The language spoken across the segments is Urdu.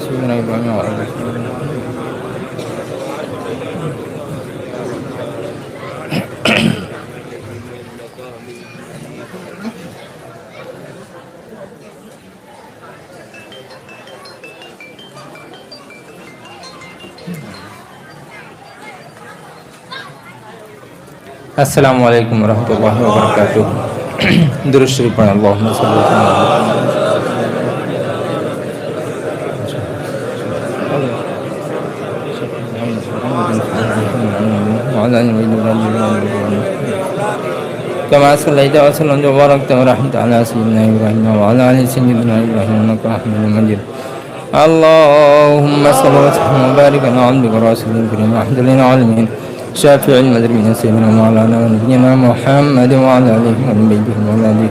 سيدنا إبراهيم وعلى آل سيدنا السلام علیکم ورحمۃ اللہ وبرکاتہ۔ درود شریف پڑھیں، اللہم صلی كما صليت وسلمت وباركت ورحمت على سيدنا إبراهيم وعلى آل سيدنا إبراهيم إنك حميد مجيد۔ اللهم صل وسلم وبارك على عبدك ورسولك الكريم أحمد العالمين شافع المذنبين سيدنا مولانا ونبينا محمد وعلى آله وصحبه وأولاده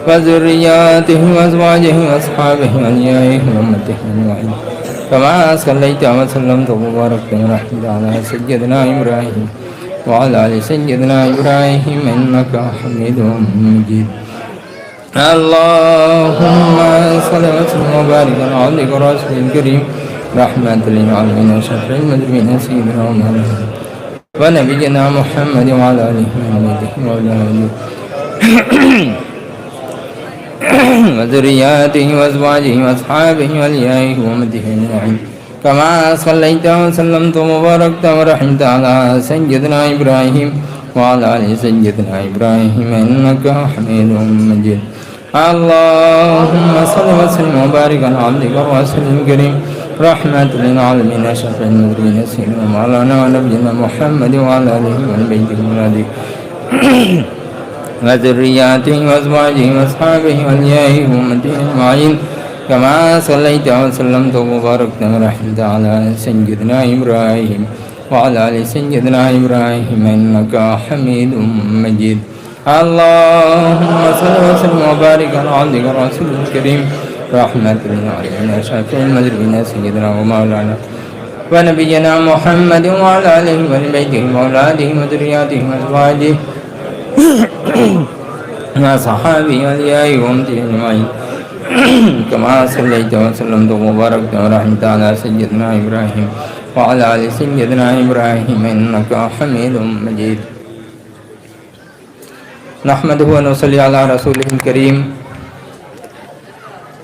وذرياته وأزواجه وأصحابه وأوليائه وأمته أجمعين، كما صليت وسلمت وباركت ورحمت على سيدنا إبراهيم وعلى آل سيدنا إبراهيم إنك حميد مجيد۔ اللهم صل وسلم وبارك على عبدك ورسولك الكريم رحمة للعالمين شافع المذنبين سيدنا مولانا ونبينا محمد وعلى آله وأولاده وذرياته وأزواجه وأصحابه وأوليائه وأمته أجمعين، كما صليت وسلمت وباركت ورحمت على سيدنا إبراهيم وعلى آل سيدنا إبراهيم إنك حميد مجيد۔ اللهم صل وسلم وبارك على عبدك ورسولك الكريم رحمة للعالمين شفيع المذنبين سيدنا مولانا ونبينا محمد وعلى آله وأولاده وذرياته وأزواجه وأصحابه وأوليائه وأمته أجمعين، كما صليت وسلمت وباركت ورحمت على سيدنا إبراهيم وعلى آل سيدنا إبراهيم إنك حميد مجيد۔ اللهم صل وسلم وبارك على عبدك ورسولك الكريم رحمة للعالمين شافع المذنبين سيدنا ومولانا ونبينا محمد وعلى آله وبيته وأولاده وذرياته وأزواجه وأصحابه وأوليائه وأمته أجمعين، كما صليت وسلمت وباركت ورحمت على سيدنا إبراهيم وعلى آل سيدنا إبراهيم إنك حميد مجيد۔ نحمده ونصلي على رسوله الكريم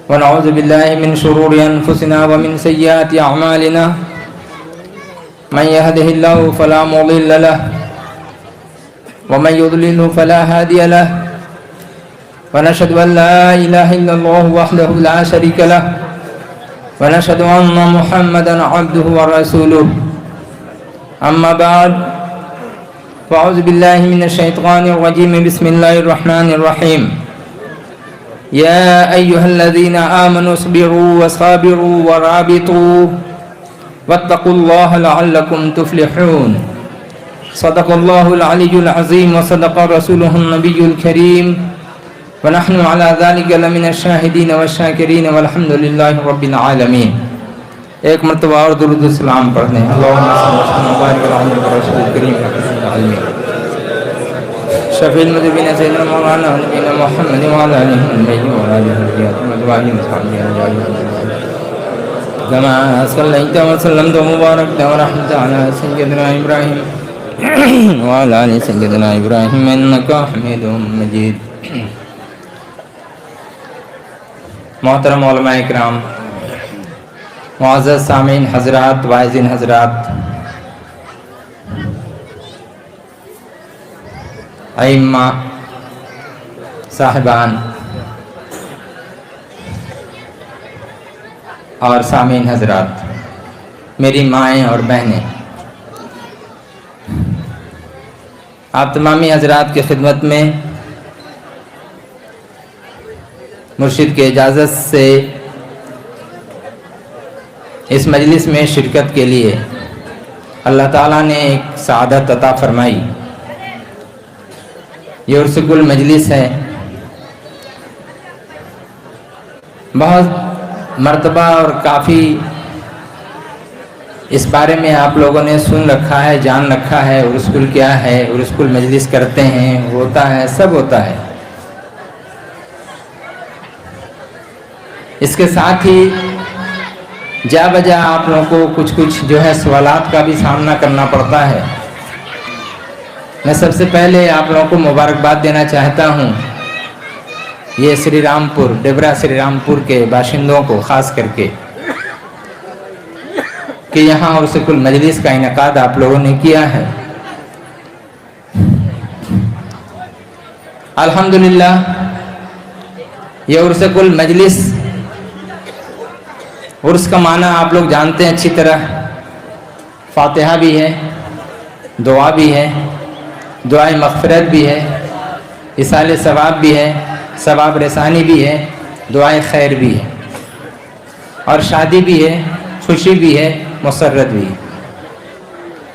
ونعوذ بالله من شرور أنفسنا ومن سيئات أعمالنا، من يهده الله فلا مضل له ومن يضلل فلا هادي له، ونشهد أن لا إله إلا الله وحده لا شريك له، ونشهد أن محمدا عبده ورسوله، أما بعد، فأعوذ بالله من الشيطان الرجيم، بسم الله الرحمن الرحيم۔ يا أيها الذين آمنوا اصبروا وصابروا ورابطوا واتقوا الله لعلكم تفلحون۔ صدق الله العلي العظيم وصدق رسوله النبي الكريم، ونحن على ذلك لمن الشاهدين والشاكرين والحمد لله رب العالمين۔ ایک مرتبہ اور درود و سلام پڑھنے، اللہم صل وسلم وبارک علی عبدک ورسولک الکریم شفیع المذنبین سیدنا مولانا ونبینا محمد وعلى آلہ وصحبہ كما صليت وسلمت وباركت ورحمت على سيدنا إبراهيم وعلى آل سيدنا إبراهيم إنك حميد مجيد۔ محترم علماء اکرام، معزز سامعین حضرات، واعظین حضرات، ائمہ، صاحبان اور سامعین حضرات، میری مائیں اور بہنیں، آپ تمامی حضرات کی خدمت میں مرشد کے اجازت سے اس مجلس میں شرکت کے لیے اللہ تعالیٰ نے ایک سعادت عطا فرمائی۔ یہ عرس گل مجلس ہے، بہت مرتبہ اور کافی اس بارے میں آپ لوگوں نے سن رکھا ہے، جان رکھا ہے، عرس گل کیا ہے، عرس گل مجلس کرتے ہیں، ہوتا ہے، سب ہوتا ہے، اس کے ساتھ ہی جا بجا آپ لوگوں کو کچھ جو ہے سوالات کا بھی سامنا کرنا پڑتا ہے۔ میں سب سے پہلے آپ لوگوں کو مبارکباد دینا چاہتا ہوں، یہ سری رام پور، ڈیبرا سری رام پور کے باشندوں کو خاص کر کے، کہ یہاں عرس کل مجلس کا انعقاد آپ لوگوں نے کیا ہے۔ الحمدللہ یہ عرس کل مجلس، عرس کا معنی آپ لوگ جانتے ہیں اچھی طرح، فاتحہ بھی ہے، دعا بھی ہے، دعائے مغفرت بھی ہے، اصال ثواب بھی ہے، ثواب رسانی بھی ہے، دعائے خیر بھی ہے، اور شادی بھی ہے، خوشی بھی ہے، مسرت بھی ہے،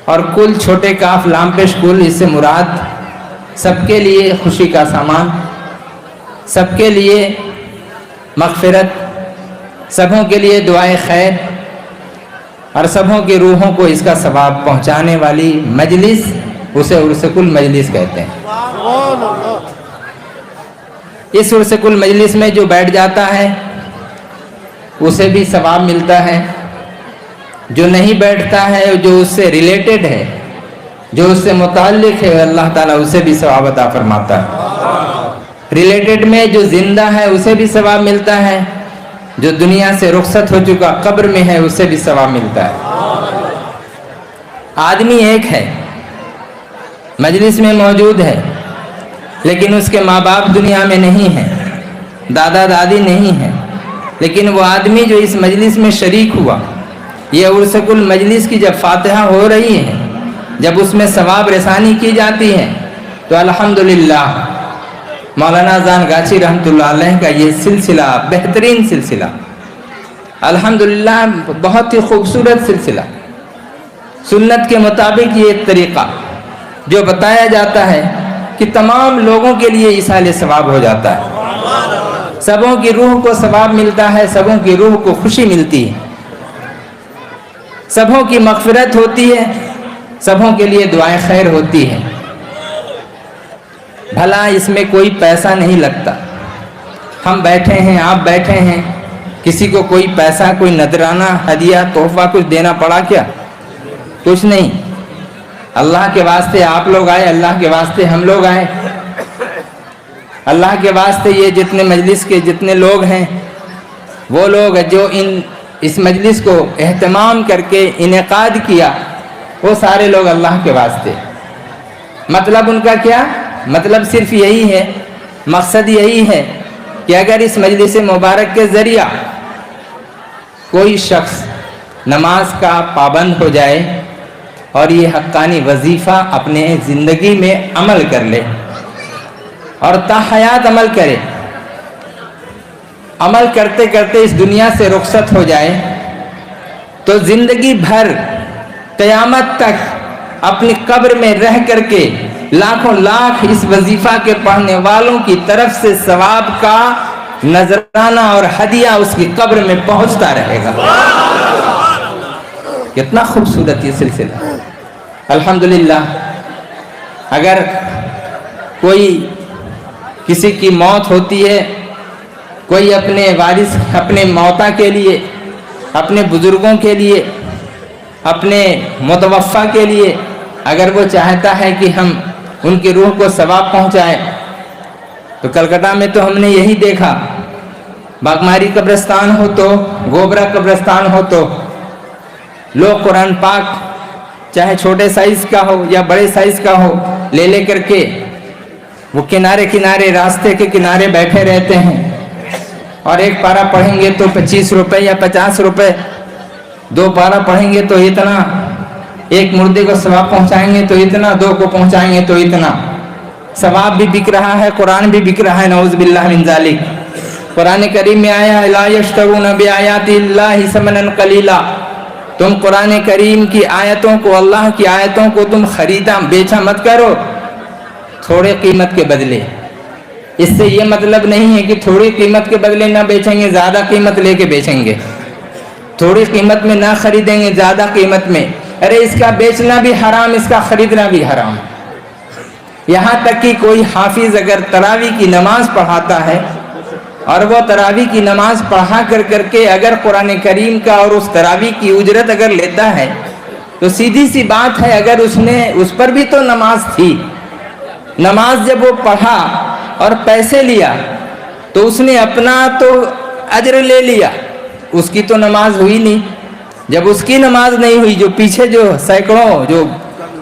اور کل چھوٹے کاف لام پیش کل، اس سے مراد سب کے لیے خوشی کا سامان، سب کے لیے مغفرت، سبوں کے لیے دعائے خیر، اور سبوں کی روحوں کو اس کا ثواب پہنچانے والی مجلس، اسے عرس کل مجلس کہتے ہیں۔ اس عرس کل مجلس میں جو بیٹھ جاتا ہے اسے بھی ثواب ملتا ہے، جو نہیں بیٹھتا ہے، جو اس سے ریلیٹڈ ہے، جو اس سے متعلق ہے، اللہ تعالیٰ اسے بھی ثواب عطا فرماتا ہے۔ ریلیٹڈ میں جو زندہ ہے اسے بھی ثواب ملتا ہے، جو دنیا سے رخصت ہو چکا قبر میں ہے اسے بھی ثواب ملتا ہے۔ آدمی ایک ہے، مجلس میں موجود ہے، لیکن اس کے ماں باپ دنیا میں نہیں ہیں، دادا دادی نہیں ہیں، لیکن وہ آدمی جو اس مجلس میں شریک ہوا، یہ عرس کل مجلس کی جب فاتحہ ہو رہی ہے، جب اس میں ثواب رسانی کی جاتی ہے، تو الحمدللہ مولانا زان گاچی رحمۃ اللہ علیہ کا یہ سلسلہ بہترین سلسلہ، الحمدللہ بہت ہی خوبصورت سلسلہ، سنت کے مطابق یہ ایک طریقہ جو بتایا جاتا ہے کہ تمام لوگوں کے لیے ایصال ثواب ہو جاتا ہے، سبوں کی روح کو ثواب ملتا ہے، سبوں کی روح کو خوشی ملتی ہے، سبوں کی مغفرت ہوتی ہے، سبوں کے لیے دعائیں خیر ہوتی ہے۔ بھلا اس میں کوئی پیسہ نہیں لگتا، ہم بیٹھے ہیں، آپ بیٹھے ہیں، کسی کو کوئی پیسہ، کوئی نذرانہ، ہدیہ، تحفہ کچھ دینا پڑا کیا؟ کچھ نہیں، اللہ کے واسطے آپ لوگ آئے، اللہ کے واسطے ہم لوگ آئے، اللہ کے واسطے یہ جتنے مجلس کے جتنے لوگ ہیں، وہ لوگ جو اس مجلس کو اہتمام کر کے انعقاد کیا، وہ سارے لوگ اللہ کے واسطے۔ مطلب ان کا کیا؟ مطلب صرف یہی ہے، مقصد یہی ہے کہ اگر اس مجلس مبارک کے ذریعہ کوئی شخص نماز کا پابند ہو جائے اور یہ حقانی وظیفہ اپنے زندگی میں عمل کر لے اور تا حیات عمل کرے، عمل کرتے کرتے اس دنیا سے رخصت ہو جائے، تو زندگی بھر قیامت تک اپنی قبر میں رہ کر کے لاکھوں لاکھ اس وظیفہ کے پڑھنے والوں کی طرف سے ثواب کا نذرانہ اور ہدیہ اس کی قبر میں پہنچتا رہے گا۔ کتنا خوبصورت یہ سلسلہ، الحمدللہ۔ اگر کوئی کسی کی موت ہوتی ہے، کوئی اپنے وارث، اپنے موتا کے لیے، اپنے بزرگوں کے لیے، اپنے متوفی کے لیے اگر وہ چاہتا ہے کہ ہم ان کی روح کو ثواب پہنچائیں، تو کلکتہ میں تو ہم نے یہی دیکھا، باغماری قبرستان ہو تو گوبرا قبرستان ہو تو لوگ قرآن پاک چاہے چھوٹے سائز کا ہو یا بڑے سائز کا ہو لے کر کے وہ کنارے کنارے، راستے کے کنارے بیٹھے رہتے ہیں، اور ایک پارہ پڑھیں گے تو 25 روپے یا 50 روپے، 2 پارہ پڑھیں گے تو اتنا، ایک مردے کو ثواب پہنچائیں گے تو اتنا، 2 کو پہنچائیں گے تو اتنا۔ ثواب بھی بک رہا ہے، قرآن بھی بک رہا ہے، نعوذ باللہ من ذالک۔ قرآن کریم میں آیا ہے لا یشترون بآیات اللہ ثمنا قلیلا، تم قرآن کریم کی آیتوں کو، اللہ کی آیتوں کو تم خریدا بیچا مت کرو تھوڑے قیمت کے بدلے۔ اس سے یہ مطلب نہیں ہے کہ تھوڑی قیمت کے بدلے نہ بیچیں گے، زیادہ قیمت لے کے بیچیں گے، تھوڑی قیمت میں نہ خریدیں گے، زیادہ قیمت میں۔ ارے اس کا بیچنا بھی حرام، اس کا خریدنا بھی حرام۔ یہاں تک کہ کوئی حافظ اگر تراویح کی نماز پڑھاتا ہے اور وہ تراویح کی نماز پڑھا کر کے اگر قرآن کریم کا اور اس تراویح کی اجرت اگر لیتا ہے تو سیدھی سی بات ہے، اگر اس پر بھی تو نماز تھی، نماز جب وہ پڑھا اور پیسے لیا تو اس نے اپنا تو اجر لے لیا، اس کی تو نماز ہوئی نہیں۔ جب اس کی نماز نہیں ہوئی، جو پیچھے جو سینکڑوں جو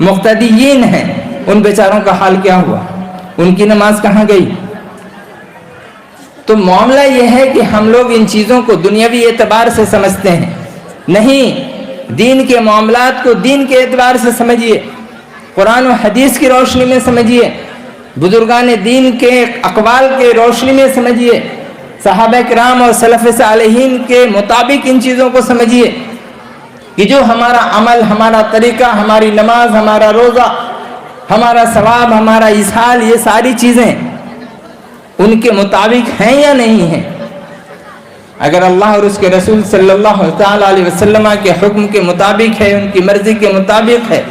مقتدیین ہیں ان بیچاروں کا حال کیا ہوا؟ ان کی نماز کہاں گئی؟ تو معاملہ یہ ہے کہ ہم لوگ ان چیزوں کو دنیاوی اعتبار سے سمجھتے ہیں، نہیں، دین کے معاملات کو دین کے اعتبار سے سمجھیے، قرآن و حدیث کی روشنی میں سمجھیے، بزرگان دین کے اقوال کے روشنی میں سمجھیے، صحابہ کرام اور سلف صالحین کے مطابق ان چیزوں کو سمجھیے کہ جو ہمارا عمل، ہمارا طریقہ، ہماری نماز، ہمارا روزہ، ہمارا ثواب، ہمارا اسحال، یہ ساری چیزیں ان کے مطابق ہیں یا نہیں ہیں؟ اگر اللہ اور اس کے رسول صلی اللہ علیہ وسلم کے حکم کے مطابق ہے، ان کی مرضی کے مطابق ہے،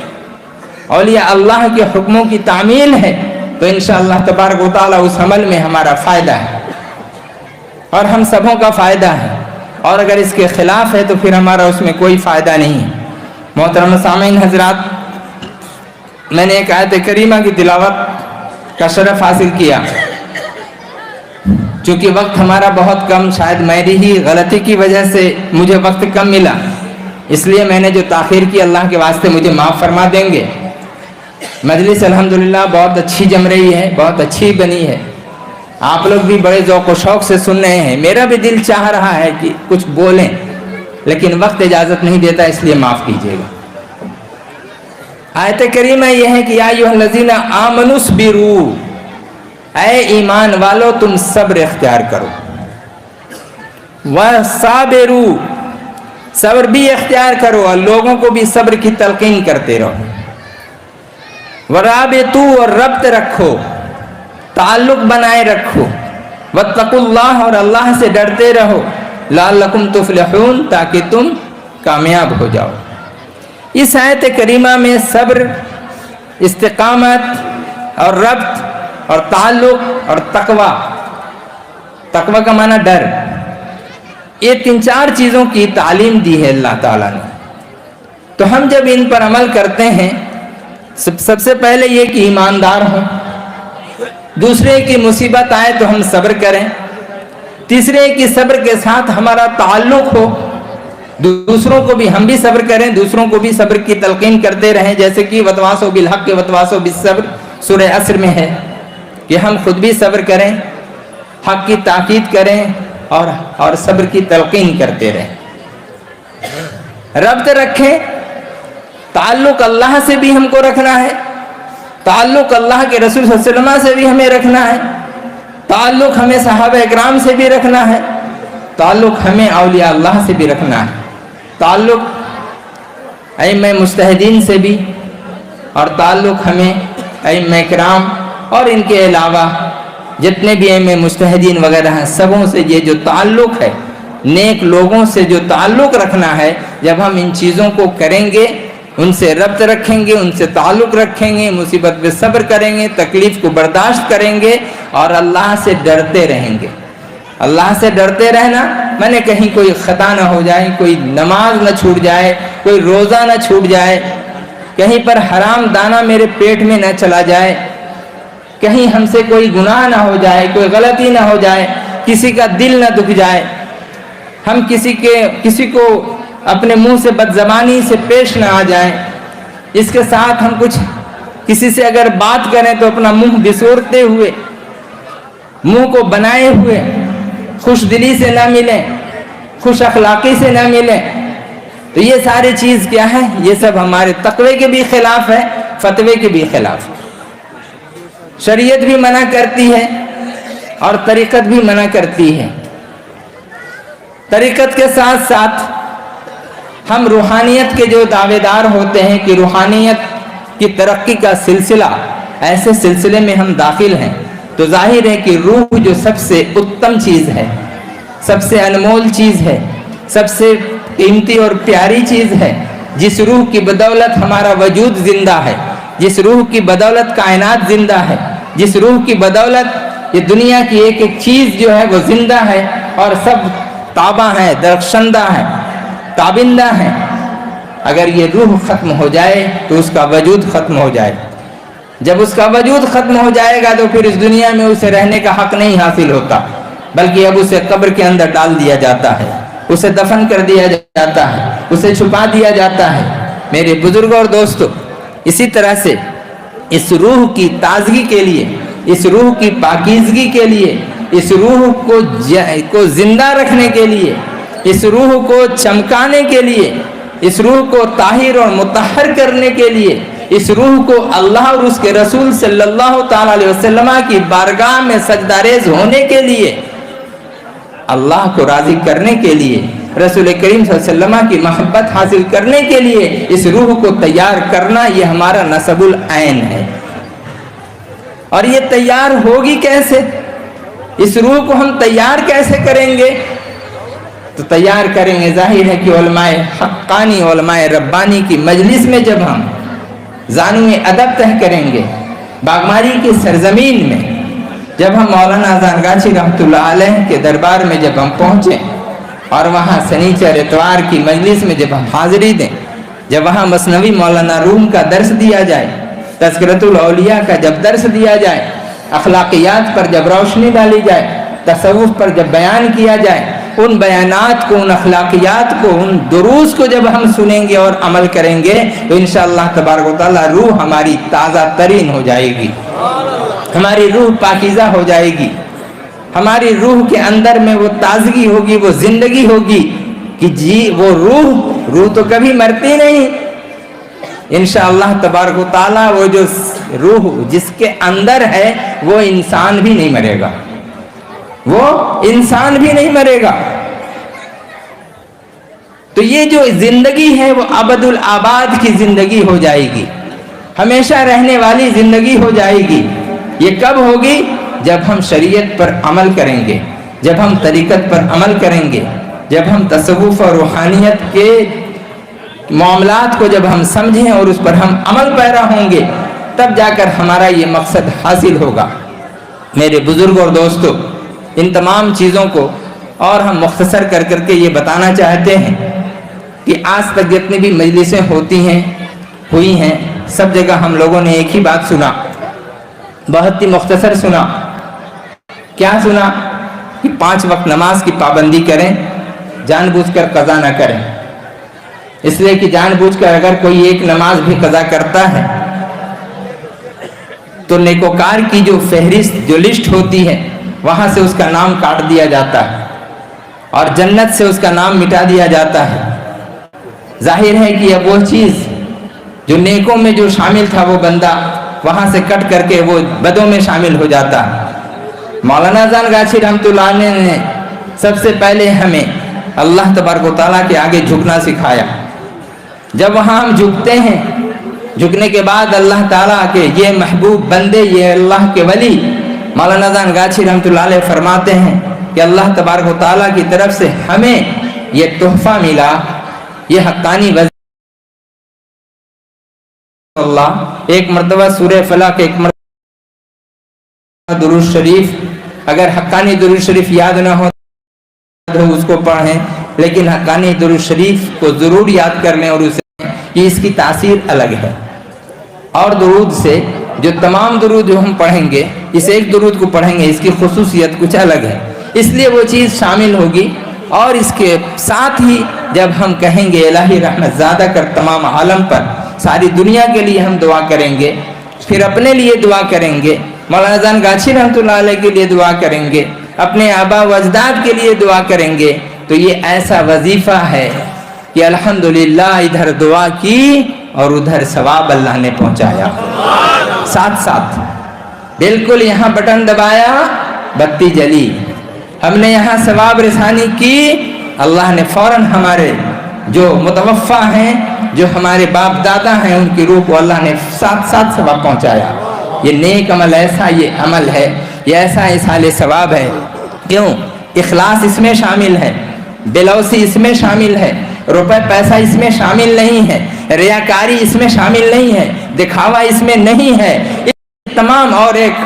اولیاء اللہ کے حکموں کی تعمیل ہے، تو انشاءاللہ تبارک و تعالی اس عمل میں ہمارا فائدہ ہے اور ہم سبوں کا فائدہ ہے، اور اگر اس کے خلاف ہے تو پھر ہمارا اس میں کوئی فائدہ نہیں ہے۔ محترم سامعین حضرات، میں نے ایک آیت کریمہ کی تلاوت کا شرف حاصل کیا، چونکہ وقت ہمارا بہت کم، شاید میری ہی غلطی کی وجہ سے مجھے وقت کم ملا، اس لیے میں نے جو تاخیر کی، اللہ کے واسطے مجھے معاف فرما دیں گے۔ مجلس الحمدللہ بہت اچھی جم رہی ہے، بہت اچھی بنی ہے، آپ لوگ بھی بڑے ذوق و شوق سے سن رہے ہیں، میرا بھی دل چاہ رہا ہے کہ کچھ بولیں، لیکن وقت اجازت نہیں دیتا، اس لیے معاف کیجیے گا۔ آیت کریمہ یہ ہے کہ یا ایھا الذین آمنوا اصبروا، اے ایمان والو تم صبر اختیار کرو، وصابروا، صبر بھی اختیار کرو اور لوگوں کو بھی صبر کی تلقین کرتے رہو، ورابطوا، اور ربط رکھو، تعلق بنائے رکھو، واتقوا اللہ، اور اللہ سے ڈرتے رہو، لعلکم تفلحون، تاکہ تم کامیاب ہو جاؤ۔ اس آیت کریمہ میں صبر، استقامت اور ربط اور تعلق اور تقوی، تقوی کا معنی ڈر، یہ 3-4 چیزوں کی تعلیم دی ہے اللہ تعالیٰ نے۔ تو ہم جب ان پر عمل کرتے ہیں، سب سے پہلے یہ کہ ایماندار ہوں، دوسرے کی مصیبت آئے تو ہم صبر کریں، تیسرے کی صبر کے ساتھ ہمارا تعلق ہو، دوسروں کو بھی ہم بھی صبر کریں، دوسروں کو بھی صبر کی تلقین کرتے رہیں، جیسے کہ وتواصوا بالحق وتواصوا بالصبر سورہ عصر میں ہے کہ ہم خود بھی صبر کریں، حق کی تاکید کریں اور صبر کی تلقین کرتے رہیں۔ ربط رکھیں، تعلق اللہ سے بھی ہم کو رکھنا ہے، تعلق اللہ کے رسول صلی اللہ علیہ وسلم سے بھی ہمیں رکھنا ہے، تعلق ہمیں صحابہ اکرام سے بھی رکھنا ہے، تعلق ہمیں اولیاء اللہ سے بھی رکھنا ہے، تعلق ائمہ مجتہدین سے بھی، اور تعلق ہمیں ائمہ اکرام اور ان کے علاوہ جتنے بھی ائمہ مجتہدین وغیرہ ہیں سبوں سے یہ جو تعلق ہے، نیک لوگوں سے جو تعلق رکھنا ہے، جب ہم ان چیزوں کو کریں گے، ان سے ربط رکھیں گے، ان سے تعلق رکھیں گے، مصیبت پہ صبر کریں گے، تکلیف کو برداشت کریں گے اور اللہ سے ڈرتے رہیں گے۔ اللہ سے ڈرتے رہنا میں نے کہیں کوئی خطا نہ ہو جائے، کوئی نماز نہ چھوٹ جائے، کوئی روزہ نہ چھوٹ جائے، کہیں پر حرام دانہ میرے پیٹ میں نہ چلا جائے، کہیں ہم سے کوئی گناہ نہ ہو جائے، کوئی غلطی نہ ہو جائے، کسی کا دل نہ دکھ جائے، ہم کسی کو اپنے منہ سے بدزبانی سے پیش نہ آ جائیں، اس کے ساتھ ہم کسی سے اگر بات کریں تو اپنا منہ بسورتے ہوئے، منہ کو بنائے ہوئے، خوش دلی سے نہ ملیں، خوش اخلاقی سے نہ ملیں، تو یہ ساری چیز کیا ہے؟ یہ سب ہمارے تقوی کے بھی خلاف ہے، فتوے کے بھی خلاف ہے۔ شریعت بھی منع کرتی ہے اور طریقت بھی منع کرتی ہے۔ طریقت کے ساتھ ساتھ ہم روحانیت کے جو دعوے دار ہوتے ہیں کہ روحانیت کی ترقی کا سلسلہ، ایسے سلسلے میں ہم داخل ہیں، تو ظاہر ہے کہ روح جو سب سے اتم چیز ہے، سب سے انمول چیز ہے، سب سے قیمتی اور پیاری چیز ہے، جس روح کی بدولت ہمارا وجود زندہ ہے، جس روح کی بدولت کائنات زندہ ہے، جس روح کی بدولت یہ دنیا کی ایک ایک چیز جو ہے وہ زندہ ہے اور سب تابہ ہے، درخشندہ ہے، تابندہ ہے۔ اگر یہ روح ختم ہو جائے تو اس کا وجود ختم ہو جائے۔ جب اس کا وجود ختم ہو جائے گا تو پھر اس دنیا میں اسے رہنے کا حق نہیں حاصل ہوتا، بلکہ اب اسے قبر کے اندر ڈال دیا جاتا ہے، اسے دفن کر دیا جاتا ہے، اسے چھپا دیا جاتا ہے۔ میرے بزرگوں اور دوستو، اسی طرح سے اس روح کی تازگی کے لیے، اس روح کی پاکیزگی کے لیے، اس روح کو زندہ رکھنے کے لیے، اس روح کو چمکانے کے لیے، اس روح کو طاہر اور مطہر کرنے کے لیے، اس روح کو اللہ اور اس کے رسول صلی اللہ تعالی علیہ وسلم کی بارگاہ میں سجدہ ریز ہونے کے لیے، اللہ کو راضی کرنے کے لیے، رسول کریم صلی اللہ علیہ وسلم کی محبت حاصل کرنے کے لیے اس روح کو تیار کرنا، یہ ہمارا نصب العین ہے۔ اور یہ تیار ہوگی کیسے؟ اس روح کو ہم تیار کیسے کریں گے؟ تو تیار کریں گے، ظاہر ہے کہ علماء حقانی، علماء ربانی کی مجلس میں جب ہم زانو ادب طے کریں گے، باغماری کی سرزمین میں جب ہم مولانا اذان گاچھی رحمۃ اللہ علیہ کے دربار میں جب ہم پہنچیں اور وہاں سنیچر اتوار کی مجلس میں جب ہم حاضری دیں، جب وہاں مثنوی مولانا روم کا درس دیا جائے، تذکرۃ الاولیاء کا جب درس دیا جائے، اخلاقیات پر جب روشنی ڈالی جائے، تصوف پر جب بیان کیا جائے، ان بیانات کو، ان اخلاقیات کو، ان دروس کو جب ہم سنیں گے اور عمل کریں گے تو انشاءاللہ تبارک و تعالی روح ہماری تازہ ترین ہو جائے گی، ہماری روح پاکیزہ ہو جائے گی، ہماری روح کے اندر میں وہ تازگی ہوگی، وہ زندگی ہوگی کہ جی وہ روح تو کبھی مرتی نہیں۔ انشاءاللہ تبارک و تعالی وہ جو روح جس کے اندر ہے وہ انسان بھی نہیں مرے گا، وہ انسان بھی نہیں مرے گا۔ تو یہ جو زندگی ہے وہ ابد الآباد کی زندگی ہو جائے گی، ہمیشہ رہنے والی زندگی ہو جائے گی۔ یہ کب ہوگی؟ جب ہم شریعت پر عمل کریں گے، جب ہم طریقت پر عمل کریں گے، جب ہم تصوف اور روحانیت کے معاملات کو جب ہم سمجھیں اور اس پر ہم عمل پیرا ہوں گے، تب جا کر ہمارا یہ مقصد حاصل ہوگا۔ میرے بزرگ اور دوستو، ان تمام چیزوں کو اور ہم مختصر کر کے یہ بتانا چاہتے ہیں کہ آج تک جتنی بھی مجلسیں ہوئی ہیں، سب جگہ ہم لوگوں نے ایک ہی بات سنا، بہت ہی مختصر سنا۔ کیا سنا؟ کہ 5 وقت نماز کی پابندی کریں، جان بوجھ کر قضا نہ کریں، اس لیے کہ جان بوجھ کر اگر کوئی ایک نماز بھی قضا کرتا ہے تو نیکوکار کی جو فہرست، جو لسٹ ہوتی ہے، وہاں سے اس کا نام کاٹ دیا جاتا ہے اور جنت سے اس کا نام مٹا دیا جاتا ہے۔ ظاہر ہے کہ اب وہ چیز جو نیکوں میں جو شامل تھا وہ بندہ وہاں سے کٹ کر کے وہ بدوں میں شامل ہو جاتا ہے۔ مولانا اذان گاچھی رحمۃ اللہ علیہ نے سب سے پہلے ہمیں اللہ تبارک و تعالیٰ کے آگے جھکنا سکھایا۔ جب وہاں ہم جھکتے ہیں، جھکنے کے بعد اللہ تعالیٰ کے یہ محبوب بندے، یہ اللہ کے ولی مولانا اذان گاچھی رحمۃ اللہ علیہ فرماتے ہیں کہ اللہ تبارک و تعالیٰ کی طرف سے ہمیں یہ تحفہ ملا، یہ حقانی وزیر اللہ، ایک مرتبہ سورہ فلق، ایک مرتبہ درود شریف، اگر حقانی درود شریف یاد نہ ہو تو اس کو پڑھیں، لیکن حقانی درود شریف کو ضرور یاد کرنے اور اسے کہ اس کی تاثیر الگ ہے اور درود سے جو تمام درود جو ہم پڑھیں گے، اس ایک درود کو پڑھیں گے، اس کی خصوصیت کچھ الگ ہے، اس لیے وہ چیز شامل ہوگی۔ اور اس کے ساتھ ہی جب ہم کہیں گے الہی رحمت زیادہ کر تمام عالم پر، ساری دنیا کے لیے ہم دعا کریں گے، پھر اپنے لیے دعا کریں گے، مولانا اذان گاچھی رحمۃ اللہ علیہ کے لیے دعا کریں گے، اپنے آبا و اجداد کے لیے دعا کریں گے، تو یہ ایسا وظیفہ ہے کہ الحمدللہ ادھر دعا کی اور ادھر ثواب اللہ نے پہنچایا، ساتھ ساتھ بالکل یہاں بٹن دبایا، بتی جلی، ہم نے یہاں ثواب رسانی کی، اللہ نے فوراً ہمارے جو متوفا ہیں، جو ہمارے باپ دادا ہیں، ان کی روح کو اللہ نے ساتھ ساتھ ثواب پہنچایا۔ یہ نیک عمل ایسا یہ عمل ہے، یہ ایسا اصال ثواب ہے، کیوں؟ اخلاص اس میں شامل ہے، بلوسی اس میں شامل ہے، روپے پیسہ اس میں شامل نہیں ہے، ریاکاری اس میں شامل نہیں ہے، دکھاوا اس میں نہیں ہے، تمام اور ایک